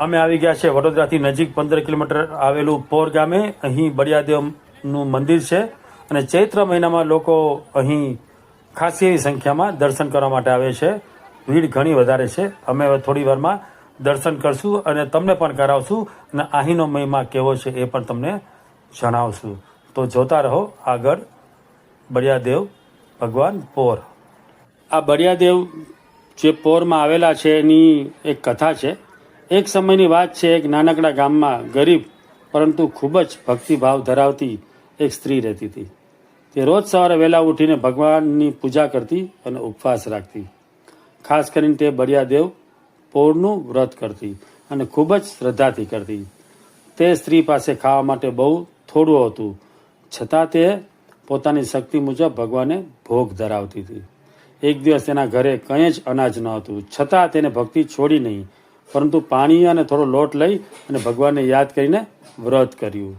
અમે આવી ગયા છે વડોદરાથી નજીક 15 કિલોમીટર આવેલું પોર ગામે. અહીં બળિયાદેવનું મંદિર છે અને ચૈત્ર મહિનામાં લોકો અહીં ખાસી એવી સંખ્યામાં દર્શન કરવા માટે આવે છે. ભીડ ઘણી વધારે છે. અમે હવે થોડી વારમાં દર્શન કરશું અને તમને પણ કરાવશું અને અહીંનો મહિમા કેવો છે એ પણ તમને જણાવશું. તો જોતા રહો આગળ બળિયાદેવ ભગવાન પોર. આ બળિયાદેવ જે પોરમાં આવેલા છે એની એક કથા છે. એક સમયની વાત છે, એક નાનકડા ગામમાં ગરીબ પરંતુ ખૂબ જ ભક્તિભાવ ધરાવતી એક સ્ત્રી રહેતી હતી. તે રોજ સવારે વહેલા ઉઠીને ભગવાનની પૂજા કરતી અને ઉપવાસ રાખતી. ખાસ કરીને તે બળિયાદેવ પોરનું વ્રત કરતી અને ખૂબ જ શ્રદ્ધાથી કરતી. તે સ્ત્રી પાસે ખાવા માટે બહુ થોડું હતું, છતાં તે પોતાની શક્તિ મુજબ ભગવાને ભોગ ધરાવતી હતી. એક દિવસ તેના ઘરે કંઈ જ અનાજ ન હતું, છતાં તેને ભક્તિ છોડી નહીં, પરંતુ પાણી અને થોડો લોટ લઈ અને ભગવાનને યાદ કરીને વ્રત કર્યું.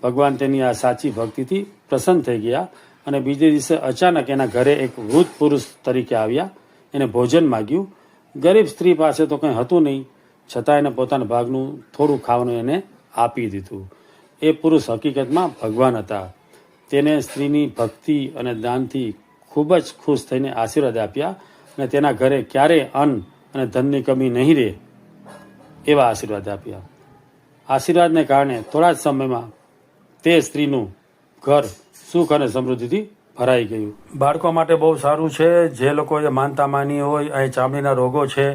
ભગવાન તેની આ સાચી ભક્તિથી પ્રસન્ન થઈ ગયા અને બીજે દિવસે અચાનક એના ઘરે એક વૃદ્ધ પુરુષ તરીકે આવ્યા. એને ભોજન માગ્યું. ગરીબ સ્ત્રી પાસે તો કંઈ હતું નહીં, છતાં એને પોતાના ભાગનું થોડું ખાવાનું એને આપી દીધું. એ પુરુષ હકીકતમાં ભગવાન હતા. તેને સ્ત્રીની ભક્તિ અને દાનથી ખૂબ જ ખુશ થઈને આશીર્વાદ આપ્યા અને તેના ઘરે ક્યારેય અન્ન અને ધનની કમી નહીં રહે એવા આશીર્વાદ આપ્યા. આશીર્વાદને કારણે થોડા જ સમયમાં તે સ્ત્રીનું ઘર સુખ અને સમૃદ્ધિથી ભરાઈ ગયું. બાળકો માટે બહુ સારું છે. જે લોકોએ માનતા માની હોય, અહીં ચામડીના રોગો છે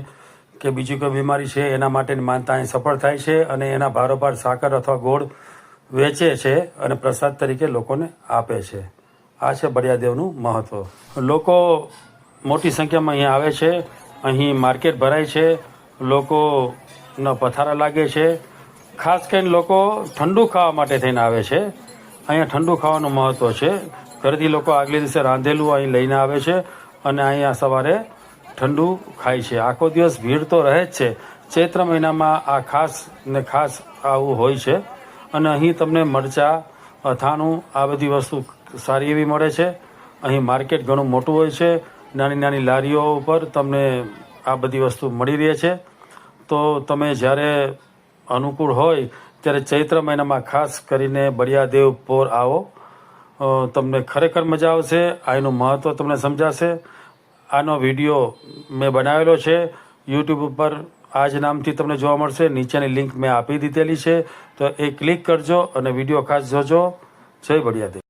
કે બીજી કોઈ બીમારી છે, એના માટેની માનતા અહીં સફળ થાય છે અને એના ભારોભાર સાકર અથવા ગોળ વેચે છે અને પ્રસાદ તરીકે લોકોને આપે છે. આ છે બળિયાદેવનું મહત્વ. લોકો મોટી સંખ્યામાં અહીં આવે છે. અહીં માર્કેટ ભરાય છે, લોકોના પથારા લાગે છે. ખાસ કરીને લોકો ઠંડુ ખાવા માટે થઈને આવે છે. અહીંયા ઠંડુ ખાવાનું મહત્વ છે. ઘરેથી લોકો આગલે દિવસે રાંધેલું અહીં લઈને આવે છે અને અહીંયા સવારે ઠંડુ ખાય છે. આખો દિવસ ભીડ તો રહે જ છે. ચૈત્ર મહિનામાં આ ખાસ ને ખાસ આવું હોય છે અને અહીં તમને મરચાં, અથાણું આ બધી વસ્તુ સારી એવી મળે છે. અહીં માર્કેટ ઘણું મોટું હોય છે. નાની નાની લારીઓ ઉપર તમને આ બધી વસ્તુ મળી રહે છે. તો તમે જ્યારે અનુકૂળ હોય ત્યારે ચૈત્ર મહિનામાં ખાસ કરીને બળિયાદેવ પોર આવો. તમને ખરેખર મજા આવશે. આનું મહત્ત્વ તમને સમજાશે. આનો વિડીયો મેં બનાવેલો છે યુટ્યુબ ઉપર. આ જ નામથી તમને જોવા મળશે. નીચેની લિંક મેં આપી દીધેલી છે, તો એ ક્લિક કરજો અને વિડીયો ખાસ જોજો. જય બળિયાદેવ.